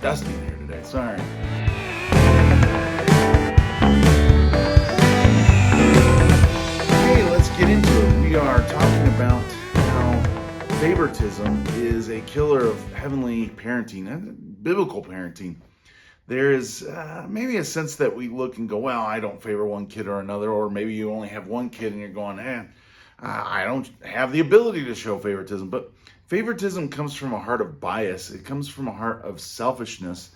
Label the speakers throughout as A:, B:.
A: dusty in here today. Sorry. Okay, let's get into it. We are talking about how favoritism is a killer of heavenly parenting and biblical parenting. There is maybe a sense that we look and go, well, I don't favor one kid or another, or maybe you only have one kid and you're going, I don't have the ability to show favoritism. But favoritism comes from a heart of bias. It comes from a heart of selfishness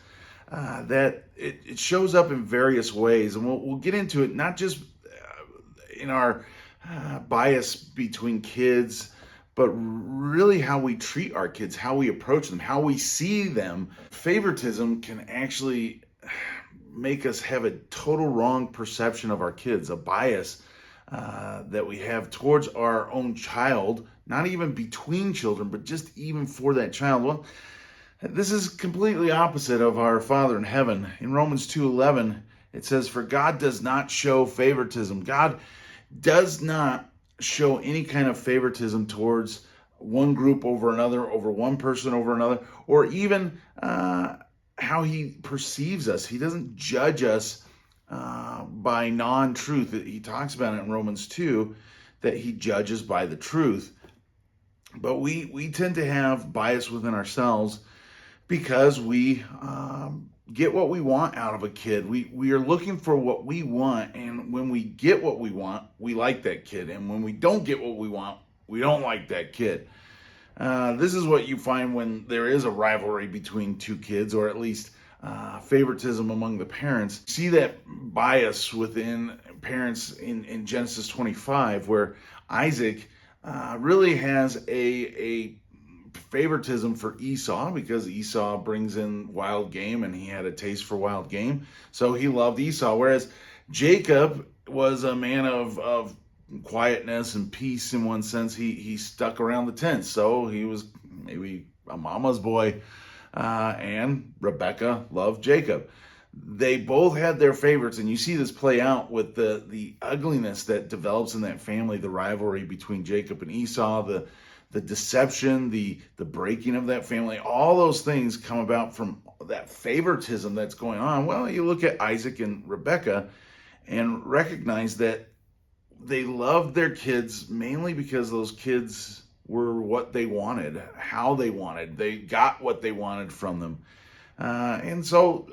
A: that it shows up in various ways. And we'll get into it, not just in our bias between kids, but really how we treat our kids, how we approach them, how we see them. Favoritism can actually make us have a total wrong perception of our kids, a bias that we have towards our own child, not even between children, but just even for that child. Well, this is completely opposite of our Father in heaven. In Romans 2:11, it says, "For God does not show favoritism." God does not show any kind of favoritism towards one group over another, over one person over another, or even how he perceives us. He doesn't judge us by non-truth. He talks about it in Romans 2, that he judges by the truth. But we tend to have bias within ourselves because we get what we want out of a kid. We are looking for what we want, and when we get what we want, we like that kid. And when we don't get what we want, we don't like that kid. This is what you find when there is a rivalry between two kids, or at least favoritism among the parents. See that bias within parents in Genesis 25, where Isaac really has a favoritism for Esau, because Esau brings in wild game and he had a taste for wild game, so he loved Esau, whereas Jacob was a man of quietness and peace. In one sense, he stuck around the tent, so he was maybe a mama's boy, and Rebecca loved Jacob. They both had their favorites, and you see this play out with the ugliness that develops in that family, the rivalry between Jacob and Esau, the deception, the breaking of that family. All those things come about from that favoritism that's going on. Well, you look at Isaac and Rebecca and recognize that they loved their kids mainly because those kids were what they wanted, how they wanted. They got what they wanted from them. And so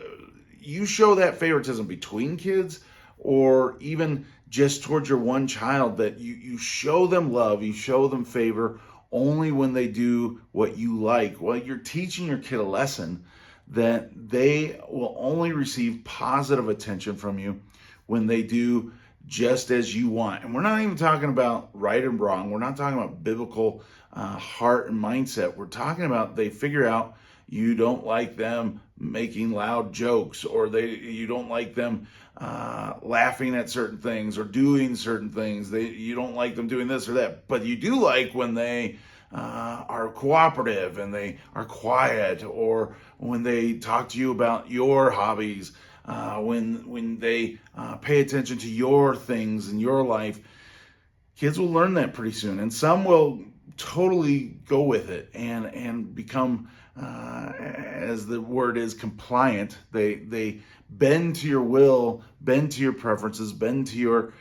A: you show that favoritism between kids, or even just towards your one child, that you show them love, you show them favor only when they do what you like. Well, you're teaching your kid a lesson that they will only receive positive attention from you when they do just as you want. And we're not even talking about right and wrong. We're not talking about biblical heart and mindset. We're talking about they figure out you don't like them making loud jokes, or you don't like them laughing at certain things or doing certain things. You don't like them doing this or that, but you do like when they are cooperative and they are quiet, or when they talk to you about your hobbies, when they pay attention to your things in your life. Kids will learn that pretty soon, and some will totally go with it and become, as the word is, compliant. They bend to your will, bend to your preferences, bend to your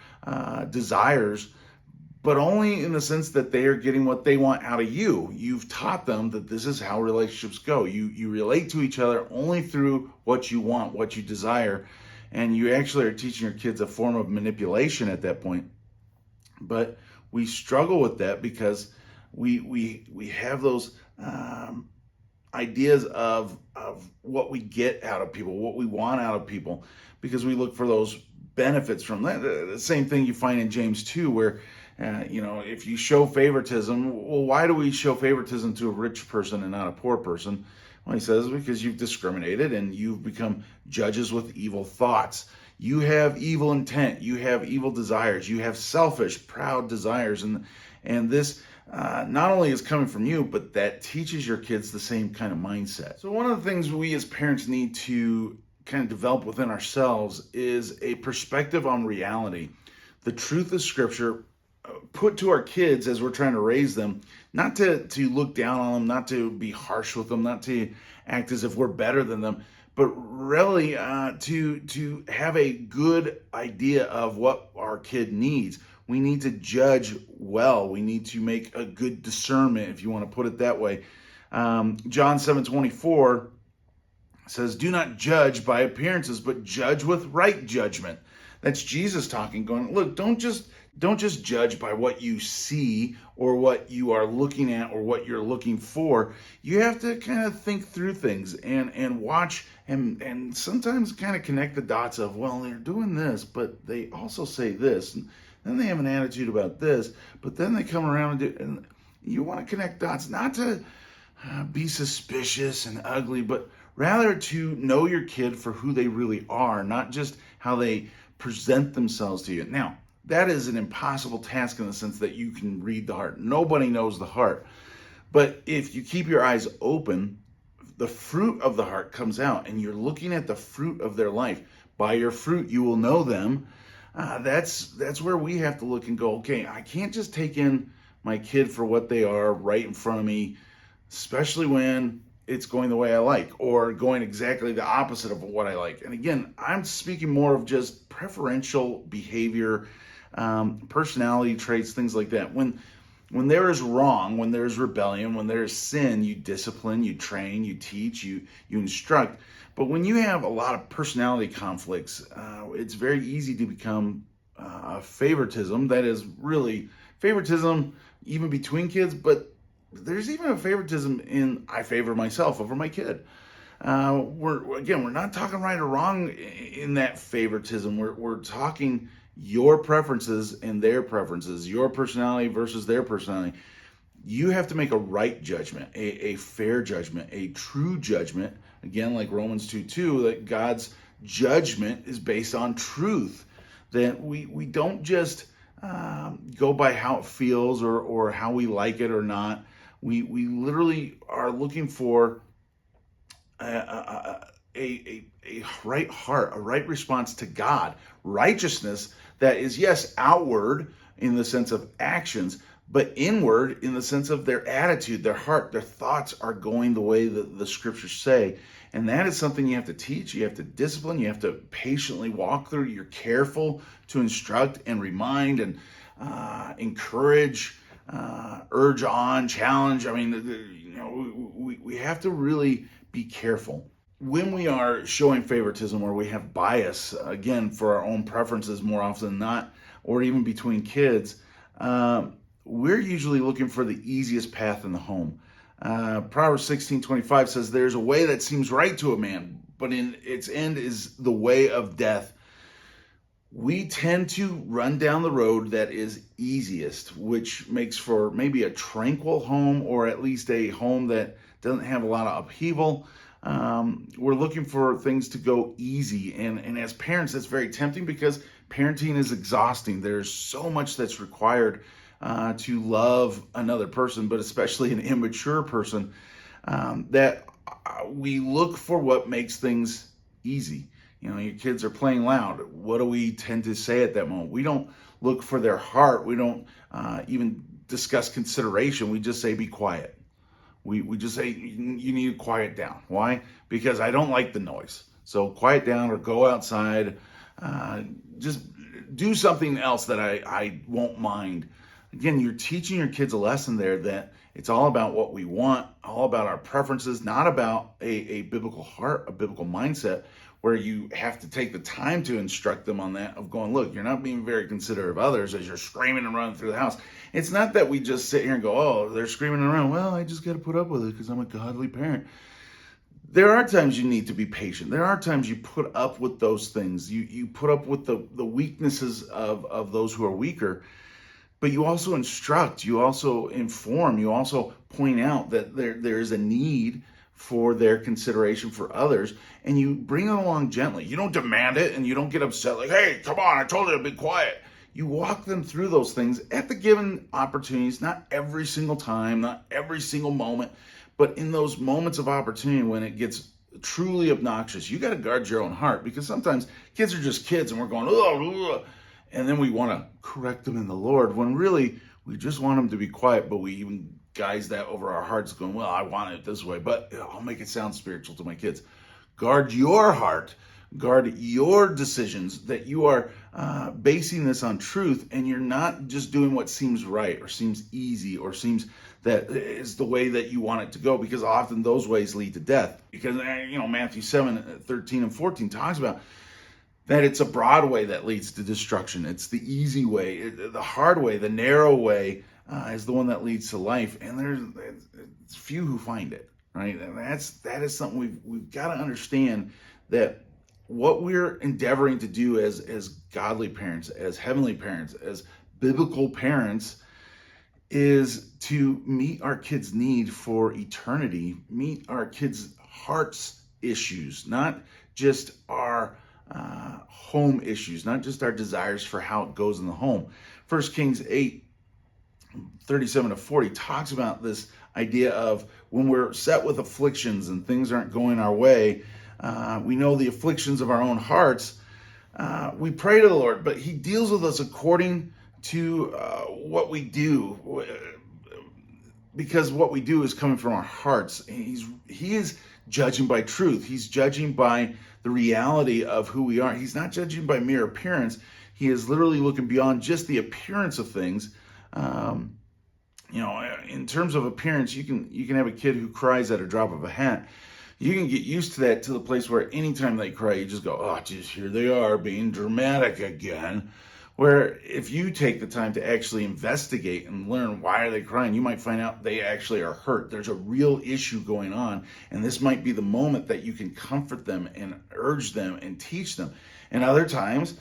A: desires, but only in the sense that they are getting what they want out of you. You've taught them that this is how relationships go. You relate to each other only through what you want, what you desire, and you actually are teaching your kids a form of manipulation at that point. But we struggle with that because we have those ideas of what we get out of people, what we want out of people, because we look for those benefits from that. The same thing you find in James 2, where if you show favoritism, well, why do we show favoritism to a rich person and not a poor person? Well, he says, because you've discriminated and you've become judges with evil thoughts. You have evil intent. You have evil desires. You have selfish, proud desires. And this not only is coming from you, but that teaches your kids the same kind of mindset. So one of the things we as parents need to kind of develop within ourselves is a perspective on reality. The truth of Scripture put to our kids as we're trying to raise them, not to look down on them, not to be harsh with them, not to act as if we're better than them, but really to have a good idea of what our kid needs. We need to judge well. We need to make a good discernment, if you want to put it that way. John 7:24 says, "Do not judge by appearances, but judge with right judgment." That's Jesus talking, going, look, don't just judge by what you see or what you are looking at or what you're looking for. You have to kind of think through things and watch and sometimes kind of connect the dots of, well, they're doing this, but they also say this, and then they have an attitude about this, but then they come around and do, and you want to connect dots, not to be suspicious and ugly, but rather to know your kid for who they really are, not just how they present themselves to you. Now, that is an impossible task in the sense that you can read the heart. Nobody knows the heart. But if you keep your eyes open, the fruit of the heart comes out, and you're looking at the fruit of their life. By your fruit, you will know them. That's where we have to look and go, okay, I can't just take in my kid for what they are right in front of me, especially when it's going the way I like or going exactly the opposite of what I like. And again, I'm speaking more of just preferential behavior, personality traits, things like that. When there is wrong, when there's rebellion, when there's sin, you discipline, you train, you teach, you instruct. But when you have a lot of personality conflicts, it's very easy to become favoritism. That is really favoritism even between kids, but there's even a favoritism in I favor myself over my kid. We're not talking right or wrong in that favoritism. We're talking your preferences and their preferences, your personality versus their personality. You have to make a right judgment, a fair judgment, a true judgment. Again, like Romans 2:2, that God's judgment is based on truth. That we don't just go by how it feels or how we like it or not. We literally are looking for a right heart, a right response to God, righteousness that is, yes, outward in the sense of actions, but inward in the sense of their attitude, their heart, their thoughts are going the way that the scriptures say. And that is something you have to teach, you have to discipline, you have to patiently walk through. You're careful to instruct and remind and encourage, urge on, challenge. I mean, we have to really be careful. When we are showing favoritism or we have bias, again, for our own preferences more often than not, or even between kids, we're usually looking for the easiest path in the home. Proverbs 16:25 says, "There's a way that seems right to a man, but in its end is the way of death." We tend to run down the road that is easiest, which makes for maybe a tranquil home, or at least a home that doesn't have a lot of upheaval. We're looking for things to go easy. And as parents, that's very tempting because parenting is exhausting. There's so much that's required to love another person, but especially an immature person, that we look for what makes things easy. You know, your kids are playing loud. What do we tend to say at that moment? We don't look for their heart. We don't even discuss consideration. We just say, be quiet. We just say, you need to quiet down. Why? Because I don't like the noise. So quiet down or go outside. Just do something else that I won't mind. Again, you're teaching your kids a lesson there that it's all about what we want, all about our preferences, not about a biblical heart, a biblical mindset, where you have to take the time to instruct them on that, of going, look, you're not being very considerate of others as you're screaming and running through the house. It's not that we just sit here and go, oh, they're screaming around. Well, I just got to put up with it because I'm a godly parent. There are times you need to be patient. There are times you put up with those things. You put up with the weaknesses of those who are weaker. But you also instruct, you also inform, you also point out that there is a need for their consideration for others, and you bring them along gently. You don't demand it, and you don't get upset like, hey, come on, I told you to be quiet. You walk them through those things at the given opportunities, not every single time, not every single moment, but in those moments of opportunity when it gets truly obnoxious. You got to guard your own heart, because sometimes kids are just kids, and we're going, oh, And then we want to correct them in the Lord when really we just want them to be quiet, but we even guise that over our hearts going, well, I want it this way, but I'll make it sound spiritual to my kids. Guard your heart, guard your decisions, that you are basing this on truth, and you're not just doing what seems right or seems easy or seems that is the way that you want it to go, because often those ways lead to death. Because Matthew 7:13 and 14 talks about that it's a broad way that leads to destruction. It's the easy way, the hard way, the narrow way is the one that leads to life, and it's few who find it, right? And that is something we've got to understand, that what we're endeavoring to do as godly parents, as heavenly parents, as biblical parents, is to meet our kids' need for eternity, meet our kids' hearts issues, not just our home issues, not just our desires for how it goes in the home. 1 Kings 8:37-40 talks about this idea of when we're set with afflictions and things aren't going our way, we know the afflictions of our own hearts, we pray to the Lord, but he deals with us according to what we do, because what we do is coming from our hearts. He is judging by truth. He's judging by the reality of who we are. He's not judging by mere appearance. He is literally looking beyond just the appearance of things. In terms of appearance, you can have a kid who cries at a drop of a hat. You can get used to that, to the place where anytime they cry, you just go, oh, geez, here they are being dramatic again. Where if you take the time to actually investigate and learn why are they crying, you might find out they actually are hurt. There's a real issue going on, and this might be the moment that you can comfort them and urge them and teach them. And other times,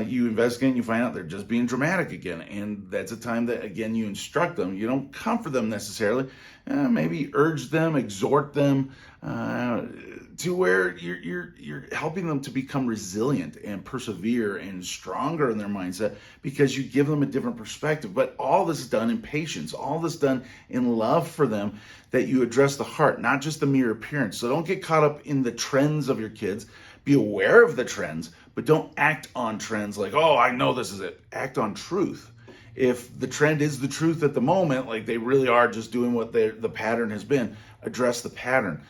A: you investigate and you find out they're just being dramatic again, and that's a time that, again, you instruct them. You don't comfort them necessarily. Maybe urge them, exhort them, to where you're helping them to become resilient and persevere and stronger in their mindset, because you give them a different perspective. But all this is done in patience, all this done in love for them, that you address the heart, not just the mere appearance. So don't get caught up in the trends of your kids. Be aware of the trends, but don't act on trends like, oh, I know this is it. Act on truth. If the trend is the truth at the moment, like they really are just doing what the pattern has been, address the pattern.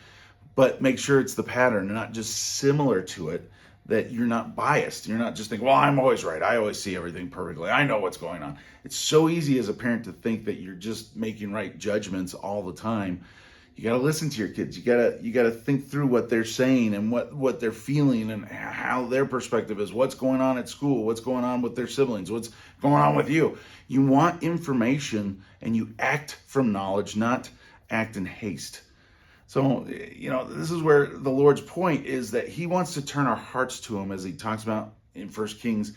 A: But make sure it's the pattern and not just similar to it, that you're not biased. You're not just thinking, well, I'm always right. I always see everything perfectly. I know what's going on. It's so easy as a parent to think that you're just making right judgments all the time. You got to listen to your kids. You got to think through what they're saying and what they're feeling and how their perspective is, what's going on at school, what's going on with their siblings, what's going on with you. You want information, and you act from knowledge, not act in haste. So, this is where the Lord's point is, that he wants to turn our hearts to him, as he talks about in 1 Kings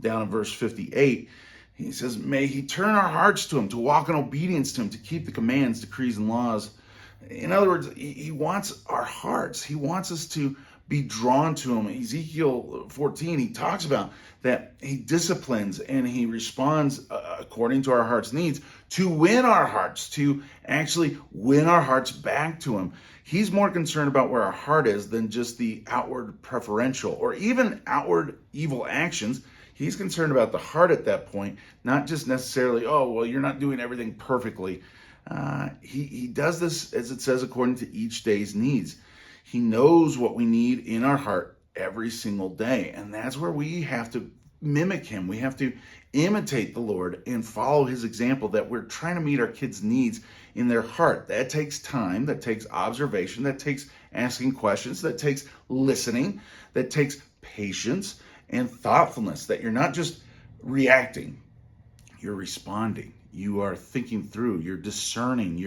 A: down in verse 58. He says, may he turn our hearts to him, to walk in obedience to him, to keep the commands, decrees, and laws. In other words, he wants our hearts. He wants us to be drawn to him. Ezekiel 14, he talks about that he disciplines and he responds according to our heart's needs to win our hearts, to actually win our hearts back to him. He's more concerned about where our heart is than just the outward preferential or even outward evil actions. He's concerned about the heart at that point, not just necessarily, oh, well, you're not doing everything perfectly. He does this, as it says, according to each day's needs. He knows what we need in our heart every single day. And that's where we have to mimic him. We have to imitate the Lord and follow his example, that we're trying to meet our kids' needs in their heart. That takes time, that takes observation, that takes asking questions, that takes listening, that takes patience and thoughtfulness, that you're not just reacting, you're responding. You are thinking through, you're discerning,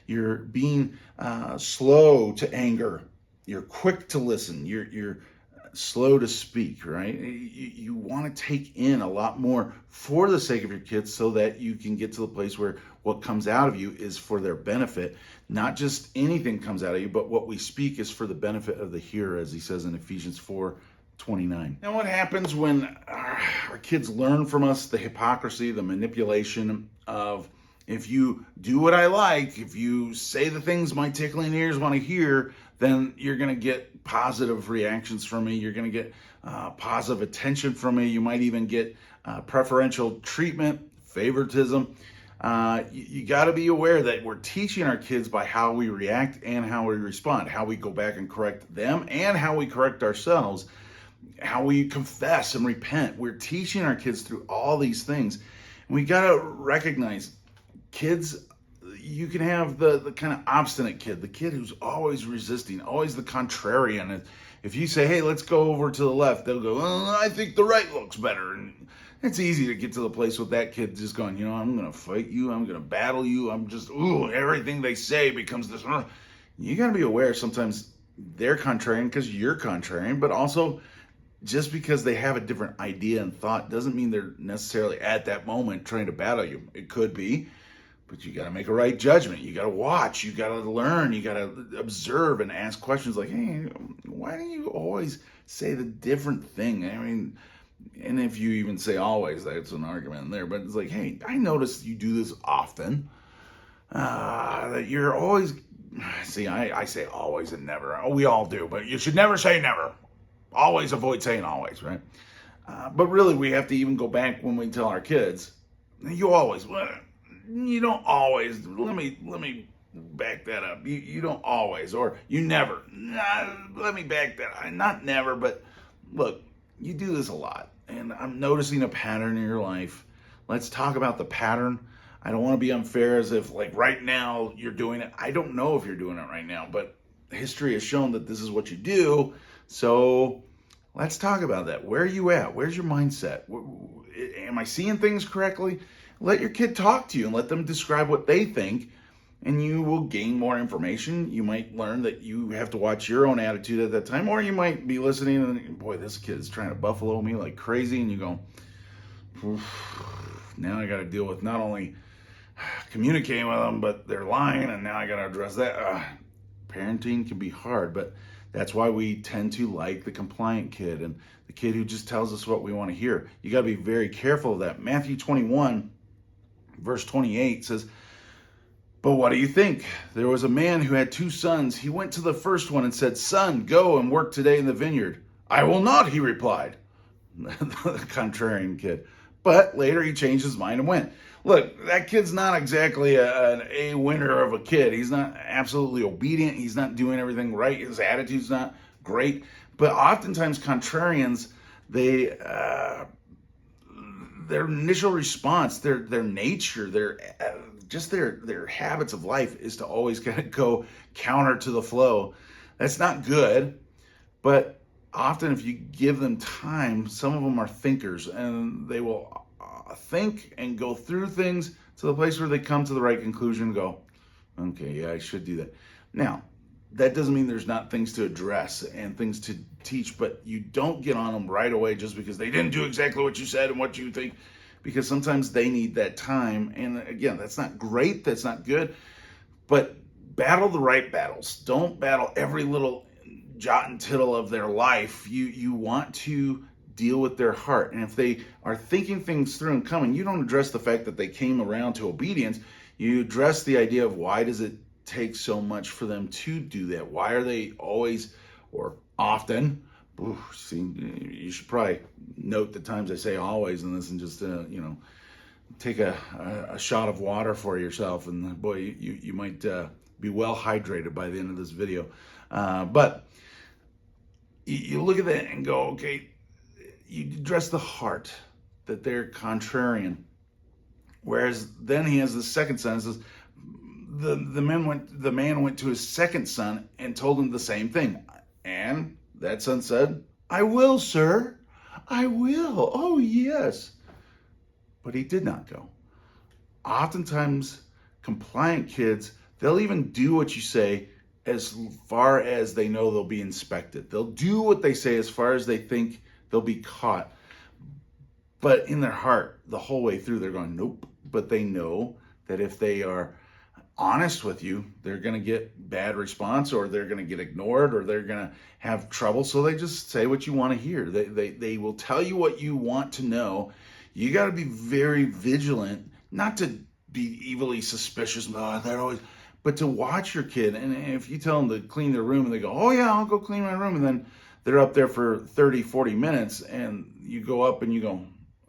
A: you're being slow to anger, you're quick to listen, you're slow to speak, right? You want to take in a lot more for the sake of your kids, so that you can get to the place where what comes out of you is for their benefit. Not just anything comes out of you, but what we speak is for the benefit of the hearer, as he says in Ephesians 4:29. Now, what happens when our kids learn from us the hypocrisy, the manipulation of, if you do what I like, if you say the things my tickling ears want to hear, then you're going to get positive reactions from me. You're going to get positive attention from me. You might even get preferential treatment, favoritism. You got to be aware that we're teaching our kids by how we react and how we respond, how we go back and correct them and how we correct ourselves, how we confess and repent. We're teaching our kids through all these things. And we got to recognize kids, you can have the kind of obstinate kid, the kid who's always resisting, always the contrarian. If you say, hey, let's go over to the left, they'll go, I think the right looks better. And it's easy to get to the place with that kid just going, I'm going to fight you. I'm going to battle you. I'm just, everything they say becomes this. You got to be aware sometimes they're contrarian because you're contrarian, but also just because they have a different idea and thought doesn't mean they're necessarily at that moment trying to battle you. It could be, but you got to make a right judgment. You got to watch. You got to learn. You got to observe and ask questions like, hey, why do you always say the different thing? I mean, and if you even say always, that's an argument in there. But it's like, hey, I notice you do this often. That you're always, see, I say always and never. We all do, but you should never say never. Always avoid saying always, right? But really, we have to even go back when we tell our kids, you always, you don't always, let me back that up. You don't always, or you never. Let me back that up. Not never, but look, you do this a lot, and I'm noticing a pattern in your life. Let's talk about the pattern. I don't want to be unfair as if like right now you're doing it. I don't know if you're doing it right now, but history has shown that this is what you do. So let's talk about that. Where are you at? Where's your mindset? Am I seeing things correctly? Let your kid talk to you and let them describe what they think, and you will gain more information. You might learn that you have to watch your own attitude at that time, or you might be listening and, boy, this kid is trying to buffalo me like crazy, and you go, now I got to deal with not only communicating with them, but they're lying, and now I got to address that. Parenting can be hard, but that's why we tend to like the compliant kid and the kid who just tells us what we want to hear. You got to be very careful of that. Matthew 21, verse 28 says, but what do you think? There was a man who had 2 sons. He went to the first one and said, son, go and work today in the vineyard. I will not, he replied. The contrarian kid. But later he changed his mind and went. Look, that kid's not exactly an A winner of a kid. He's not absolutely obedient. He's not doing everything right. His attitude's not great. But oftentimes contrarians, their initial response, their nature, their habits of life is to always kind of go counter to the flow. That's not good, but often if you give them time, some of them are thinkers, and they will think and go through things to the place where they come to the right conclusion and go, okay, yeah, I should do that. Now, that doesn't mean there's not things to address and things to teach, but you don't get on them right away just because they didn't do exactly what you said and what you think, because sometimes they need that time. And again, that's not great, that's not good, but battle the right battles. Don't battle every little jot and tittle of their life. You want to deal with their heart. And if they are thinking things through and coming, you don't address the fact that they came around to obedience. You address the idea of why does it take so much for them to do that? Why are they always or often? You should probably note the times I say always in this and just take a shot of water for yourself, and boy, you might be well hydrated by the end of this video. But you look at that and go, okay, you address the heart, that they're contrarian. Whereas then he has the second son and says, the man went to his second son and told him the same thing. And that son said, I will, sir. I will. Oh, yes. But he did not go. Oftentimes, compliant kids, they'll even do what you say as far as they know they'll be inspected. They'll do what they say as far as they think they'll be caught. But in their heart, the whole way through, they're going, nope. But they know that if they are honest with you, they're going to get bad response, or they're going to get ignored, or they're going to have trouble. So they just say what you want to hear. They will tell you what you want to know. You got to be very vigilant, not to be evilly suspicious, but to watch your kid. And if you tell them to clean their room and they go, oh yeah, I'll go clean my room, and then they're up there for 30, 40 minutes, and you go up and you go,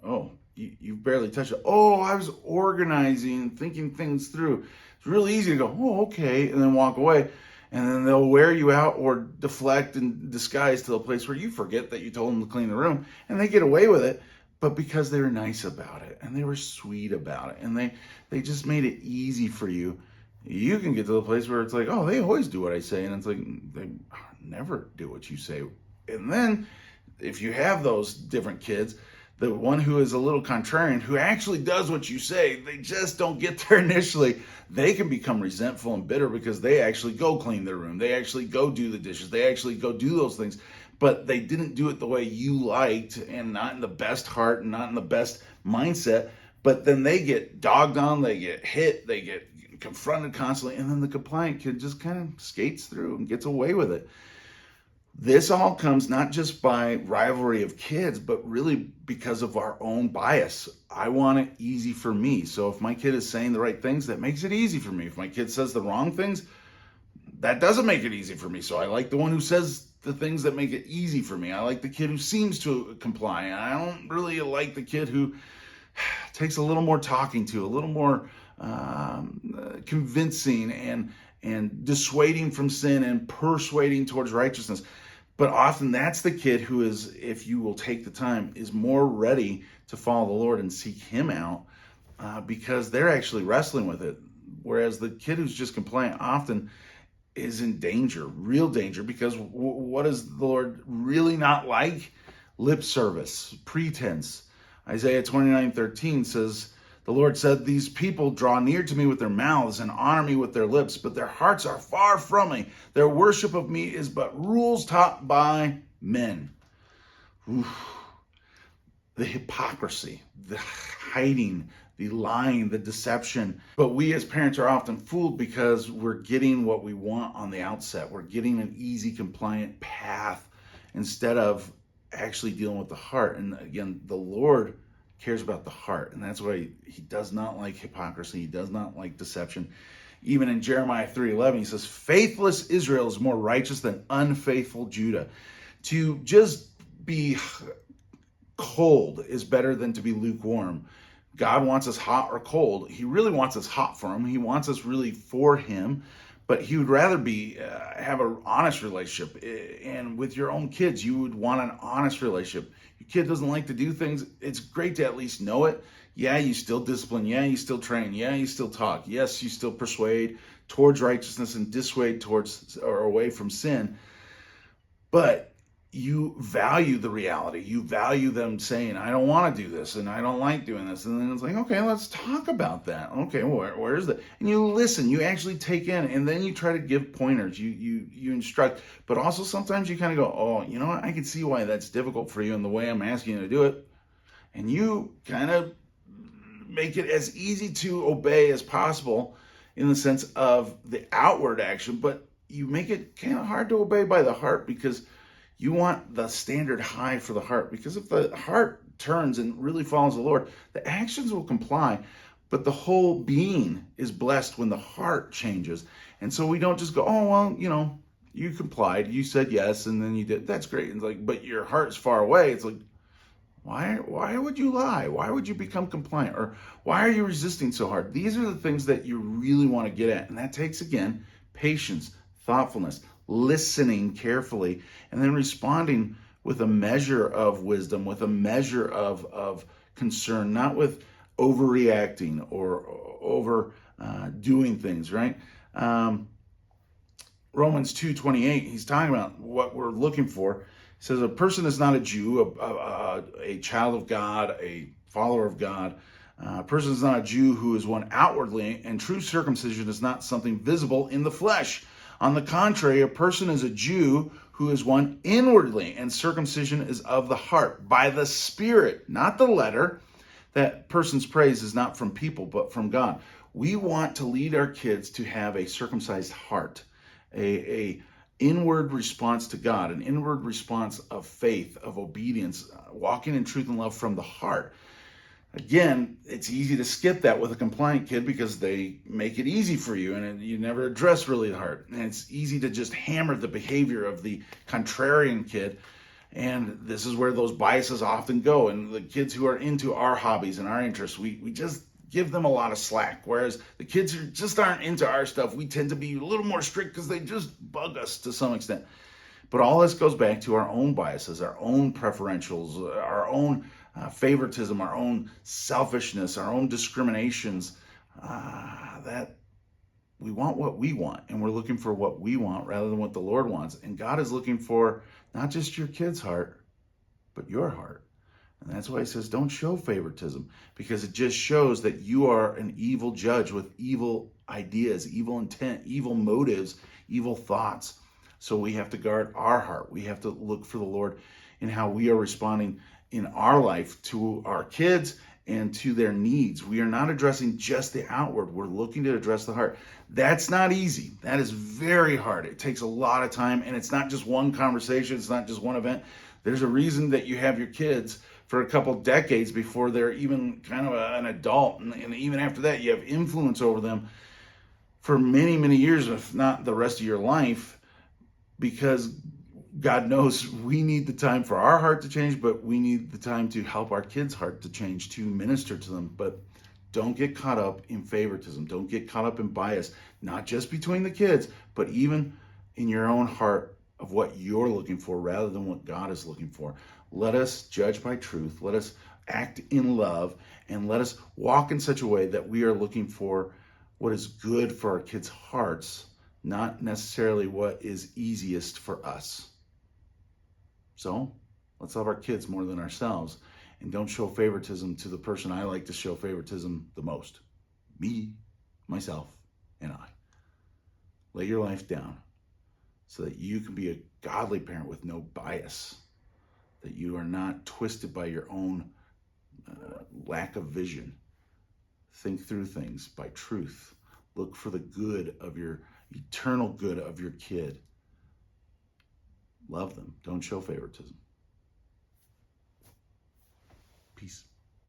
A: oh, you barely touched it. Oh, I was organizing, thinking things through. It's really easy to go, oh, okay, and then walk away. And then they'll wear you out or deflect and disguise to the place where you forget that you told them to clean the room, and they get away with it. But because they were nice about it and they were sweet about it and they just made it easy for you, you can get to the place where it's like, oh, they always do what I say. And it's like, they never do what you say. And then if you have those different kids, the one who is a little contrarian, who actually does what you say, they just don't get there initially, they can become resentful and bitter because they actually go clean their room. They actually go do the dishes. They actually go do those things. But they didn't do it the way you liked and not in the best heart and not in the best mindset. But then they get dogged on, they get hit, they get confronted constantly. And then the compliant kid just kind of skates through and gets away with it. This all comes not just by rivalry of kids, but really because of our own bias. I want it easy for me. So if my kid is saying the right things, that makes it easy for me. If my kid says the wrong things, that doesn't make it easy for me. So I like the one who says the things that make it easy for me. I like the kid who seems to comply. And I don't really like the kid who takes a little more talking to, a little more convincing and dissuading from sin and persuading towards righteousness. But often that's the kid who is, if you will take the time, is more ready to follow the Lord and seek him out because they're actually wrestling with it. Whereas the kid who's just compliant often is in danger, real danger, because what does the Lord really not like? Lip service, pretense. Isaiah 29:13 says, the Lord said, these people draw near to me with their mouths and honor me with their lips, but their hearts are far from me. Their worship of me is but rules taught by men. Oof. The hypocrisy, the hiding, the lying, the deception. But we as parents are often fooled because we're getting what we want on the outset. We're getting an easy, compliant path instead of actually dealing with the heart. And again, the Lord cares about the heart, and that's why he does not like hypocrisy. He does not like deception. Even in Jeremiah 3:11, he says, faithless Israel is more righteous than unfaithful Judah. To just be cold is better than to be lukewarm. God wants us hot or cold. He really wants us hot for him. He wants us really for him, but he would rather be have an honest relationship. And with your own kids, you would want an honest relationship. Your kid doesn't like to do things. It's great to at least know it. Yeah, you still discipline. Yeah, you still train. Yeah, you still talk. Yes, you still persuade towards righteousness and dissuade towards or away from sin. But you value the reality. You value them saying, I don't want to do this and I don't like doing this. And then it's like, okay, let's talk about that. Okay, well, where is that? And you listen, you actually take in, and then you try to give pointers. You instruct, but also sometimes you kind of go, oh, you know what? I can see why that's difficult for you and the way I'm asking you to do it. And you kind of make it as easy to obey as possible in the sense of the outward action, but you make it kind of hard to obey by the heart because you want the standard high for the heart, because if the heart turns and really follows the Lord, the actions will comply, but the whole being is blessed when the heart changes. And so we don't just go, oh, well, you know, you complied, you said yes, and then you did. That's great. And it's like, but your heart's far away. It's like, why would you lie? Why would you become compliant? Or why are you resisting so hard? These are the things that you really want to get at. And that takes, again, patience, thoughtfulness, listening carefully, and then responding with a measure of wisdom, with a measure of concern, not with overreacting or over doing things, right? Romans 2:28, he's talking about what we're looking for. He says, a person is not a Jew, a child of God, a follower of God. A person is not a Jew who is one outwardly, and true circumcision is not something visible in the flesh. On the contrary, a person is a Jew who is one inwardly, and circumcision is of the heart, by the Spirit, not the letter. That person's praise is not from people, but from God. We want to lead our kids to have a circumcised heart, a inward response to God, an inward response of faith, of obedience, walking in truth and love from the heart. Again, it's easy to skip that with a compliant kid because they make it easy for you and you never address really the heart. And it's easy to just hammer the behavior of the contrarian kid And this is where those biases often go. And the kids who are into our hobbies and our interests, we just give them a lot of slack. Whereas the kids who just aren't into our stuff, we tend to be a little more strict because they just bug us to some extent. But all this goes back to our own biases, our own preferentials, our own favoritism, our own selfishness, our own discriminations, that we want what we want, and we're looking for what we want rather than what the Lord wants. And God is looking for not just your kid's heart, but your heart. And that's why he says, don't show favoritism, because it just shows that you are an evil judge with evil ideas, evil intent, evil motives, evil thoughts. So we have to guard our heart. We have to look for the Lord in how we are responding in our life to our kids and to their needs. We are not addressing just the outward. We're looking to address the heart. That's not easy. That is very hard. It takes a lot of time, and it's not just one conversation. It's not just one event. There's a reason that you have your kids for a couple decades before they're even kind of an adult. And even after that, you have influence over them for many, many years, if not the rest of your life, because God knows we need the time for our heart to change, but we need the time to help our kids' heart to change, to minister to them. But don't get caught up in favoritism. Don't get caught up in bias, not just between the kids, but even in your own heart of what you're looking for rather than what God is looking for. Let us judge by truth. Let us act in love, and let us walk in such a way that we are looking for what is good for our kids' hearts, not necessarily what is easiest for us. So let's love our kids more than ourselves, and don't show favoritism to the person I like to show favoritism the most. Me, myself, and I. Lay your life down so that you can be a godly parent with no bias, that you are not twisted by your own lack of vision. Think through things by truth. Look for the good of your eternal good of your kid. Love them. Don't show favoritism.